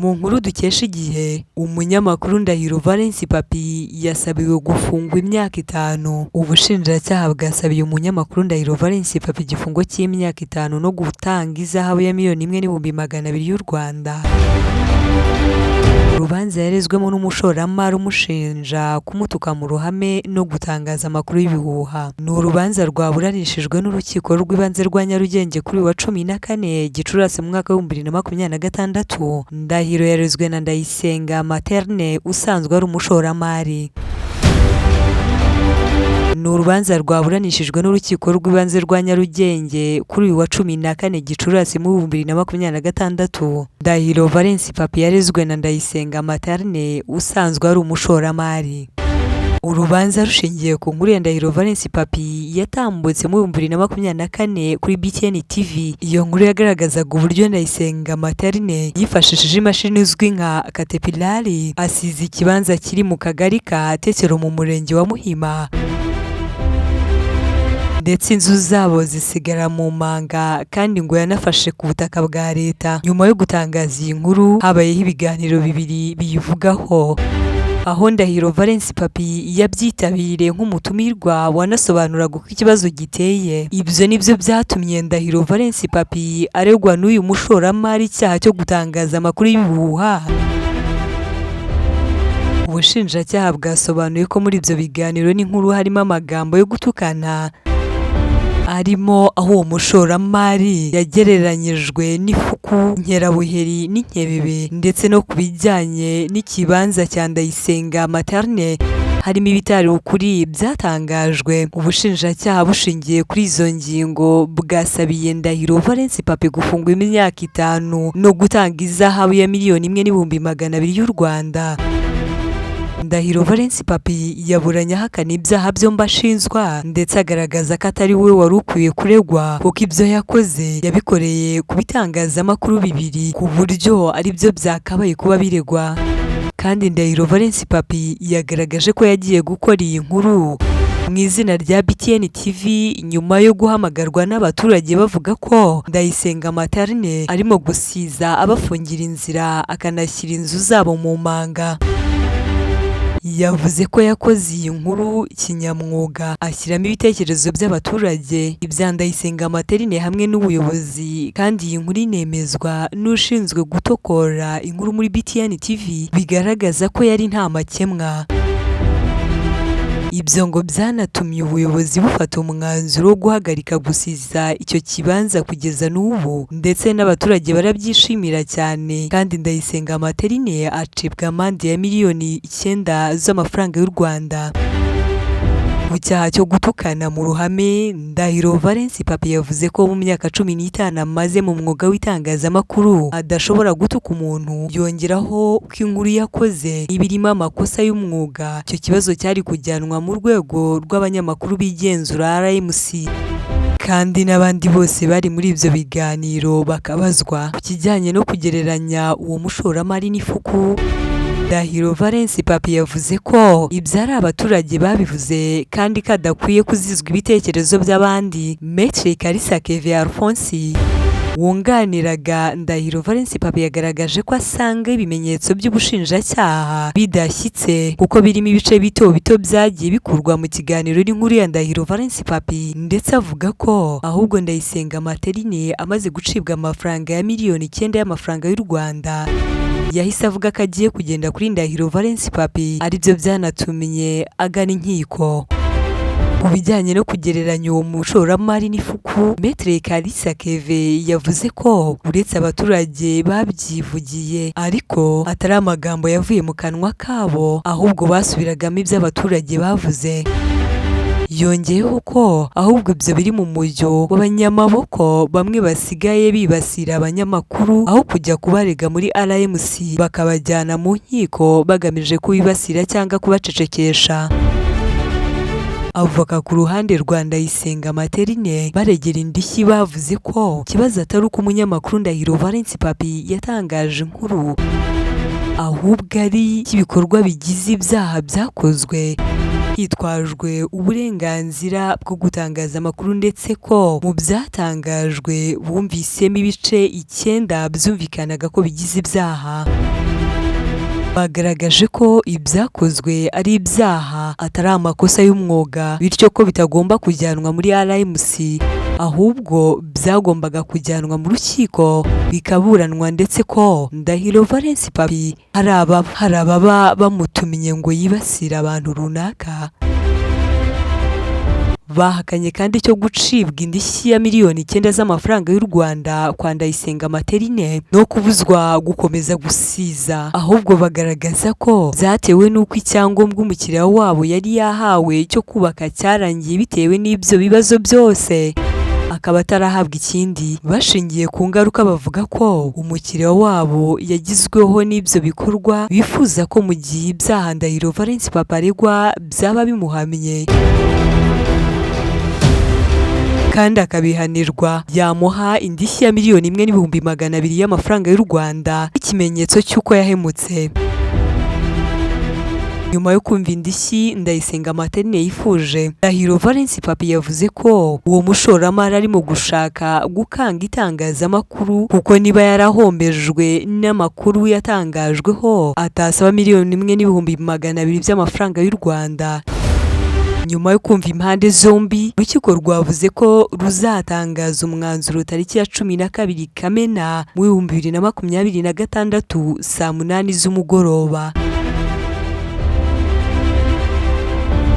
Mu nkuru dukesha igihe, umunyamakuru Ndahiro Valens Papy yasabiwe gufungwa imyaka 5. Ubushinjacyaha bwasabiye umunyamakuru Ndahiro Valens Papy igifungo cy'imyaka 5 no gutanga izahabu ya $1,200,000 y'u Rwanda. Urubanza yarezwemo n'umushoramari umushinja kumutuka mu ruhame no gutangaza amakuru y'ibihuha. Ni urubanza rwaburanishijwe n'urukiko rw'ibanze rwa Nyarugenge kuri wa 14 Gicurasi mu mwaka wa 2026. Ndahiro yarezwe na Ndayisenga Materne usanzwe ari umushoramari. Ni urubanza rwaburanishijwe n'urukiko rw'ibanze rwa Nyarugenge kuri wa 14 Gicurasi mu 2026. Ndahiro Valens Papy yarezwe na Ndayisenga Materne usanzwe ari umushoramari. Urubanza rushingiye ku nkuru ya Ndahiro Valens Papy yatambutse mu 2024 kuri BTN TV. Iyo nkuru yagaragazaga uburyo Ndayisenga Materne yifashishije imashini izwi nka Caterpillar asize ikibanza kiri mu kagari ka Tetero mu murenge wa Muhima, ndetse inzu zabo zisigara mu manga, kandi ngo yanafashe ku butaka bwa leta. Nyuma yo gutangaza iyi nkuru, habayeho ibiganiro bibiri biyivugaho, aho Ndahiro Valens Papy yabyitabiriye nk'umutumirwa wanasobanuraga uko ikibazo giteye. Ibyo nibyo byatumye Ndahiro Valens Papy aregwa n'uyu mushoramari icyaha cyo gutangaza amakuru y'ibihuha. Ubushinjacyaha bwasobanuye ko muri ibyo biganiro n'inkuru harimo amagambo yo gutukana, arimo aho uwo mushoramari yagereranyijwe n'ifuku, nkerabuheri n'inkebebe, ndetse no ku bijyanye n'ikibanza cya Ndayisenga Materne harimo ibitari ukuri byatangajwe. Ubushinjacyaha bushingiye kuri izo ngingo bwasabiye Ndahiro Valens Papy gufungwa imyaka 5 no gutanga izahabu ya $1,200,000 y'u Rwanda. Ndahiro Valens Papy yaburanye ahakana ibyaha byombi ashinjwa, ndetse agaragaza ko atari we wari ukwiye kuregwa kuko ibyo yakoze yabikoreye ku bitangazamakuru bibiri ku buryo ari byo byakabaye kuba biregwa. Kandi Ndahiro Valens Papy yagaragaje ko yagiye gukora iyi nkuru mu izina rya BTN TV nyuma yo guhamagarwa n'abaturage bavuga ko Ndayisenga Materne arimo gusiza abafungira inzira akanashyira inzu zabo mu manga. Yavuze ko yakoze iyi nkuru kinyamwuga, ashyiramo ibitekerezo by'abaturage, ibya Ndayisenga Materne hamwe n'ubuyobozi, kandi iyi nkuru inemezwa n'ushinzwe gutokora inkuru muri BTN TV, bigaragaza ko yari nta makemwa. Ibyo ngo byanatumye ubuyobozi bufata umwanzuro wo guhagarika gusiza icyo kibanza kugeza n'ubu, ndetse n'abaturage barabyishimira cyane, kandi Ndayisenga Materne acibwa amande ya $9,000,000 z'amafaranga y'u Rwanda. Ku cyaha cyo gutukana mu ruhame, Ndahiro Valens Papy yavuze ko mu myaka 15 amaze mu mwuga w'itangazamakuru adashobora gutuka umuntu. Yongeraho ko inkuru yakoze ibirimo amakosa y'umwuga, icyo kibazo cyari kujyanwa mu rwego rw'abanyamakuru bigenzura RMC, kandi n'abandi bose bari muri ibyo biganiro bakabazwa. Ku kijyanye no kugereranya uwo mushoramari n'ifuku, Ndahiro Valens Papy yavuze ko ibyo ari abaturage babivuze kandi kadakwiye kuzizwa ibitekerezo by'abandi. Maître Kalisa Kevin Alphonse wunganiraga Ndahiro Valens Papy yagaragaje ko asanga ibimenyetso by'ubushinjacyaha bidashyitse kuko birimo ibice bito bito byagiye bikurwa mu kiganiro n'inkuru ya Ndahiro Valens Papy, ndetse avuga ko ahubwo Ndayisenga Materne amaze gucibwa amafaranga ya $9,000,000 y'amafaranga y'u Rwanda, yahise avuga ko agiye kugenda kuri Ndahiro Valens Papy, aribyo byanatumye agana inkiko. Ku bijyanye no kugereranya uwo mushoramari n'ifuku, Maître Kalisa Kevin yavuze ko uretse abaturage babyivugiye, ariko atari amagambo yavuye mu kanwa kabo, ahubwo basubiragamo ibyo abaturage bavuze. Yongeyeho ko ahubwo ibyo biri mu mujyo w'abanyamaboko bamwe basigaye bibasira abanyamakuru, aho kujya kubarega muri RMC bakabajyana mu nkiko bagamije kubibasira cyangwa kubacecekesha. Avoka ku ruhande rwa Ndayisenga Materne baregera indishyi bavuze ko ikibazo atari uko umunyamakuru Ndahiro Valens Papy yatangaje inkuru, ahubwo ari ibikorwa bigize ibyaha byakozwe hitwajwe uburenganzira bwo gutangaza amakuru, ndetse ko mu byatangajwe bumvisemo ibice 9 byumvikanaga ko bigize ibyaha. bagaragaje ko ibyakozwe ari ibyaha atari amakosa y'umwuga, bityo ko bitagomba kujyanwa muri RMC ahubwo byagombaga kujyanwa mu rukiko bikaburanwa, ndetse ko Ndahiro Valens Papy hari ababa bamutumiye ngo yibasire abantu runaka. Bahakanye kandi cyo gucibwa indishyi ya miliyoni 9 z'amafaranga y'u Rwanda kwa Ndayisenga Materine no kubuzwa gukomeza gusiza, ahubwo bagaragaza ko byatewe n'uko icyangombwa umukiriya wabo yari yahawe cyo kubaka cyarangiye bitewe n'ibyo bibazo byose akaba atarahabwa ikindi. Bashingiye ku ngaruka bavuga ko umukiriya wabo yagizweho n'ibyo bikorwa, bifuza ko mu gihe ibyaha Ndahiro Valens Papy aregwa byaba bimuhamye kandi akabihanirwa, yamuha indishyi ya miliyoni 1,200,000 y'amafaranga y'u Rwanda ikimenyetso cy'uko yahemutse. Nyuma yo kumva indishyi Ndayisenga Materine yifuje, Ndahiro Valens Papy yavuze ko uwo mushoramari arimo gushaka gukanga itangazamakuru kuko niba yarahombejwe n'amakuru yatangajweho atasaba miliyoni 1,200,000 by'amafaranga y'u Rwanda. Nyuma yo kumva impande zombi, urukiko rwavuze ko ruzatangaza umwanzuro tariki ya 12 Kamena mu 2026 saa 8 z'umugoroba.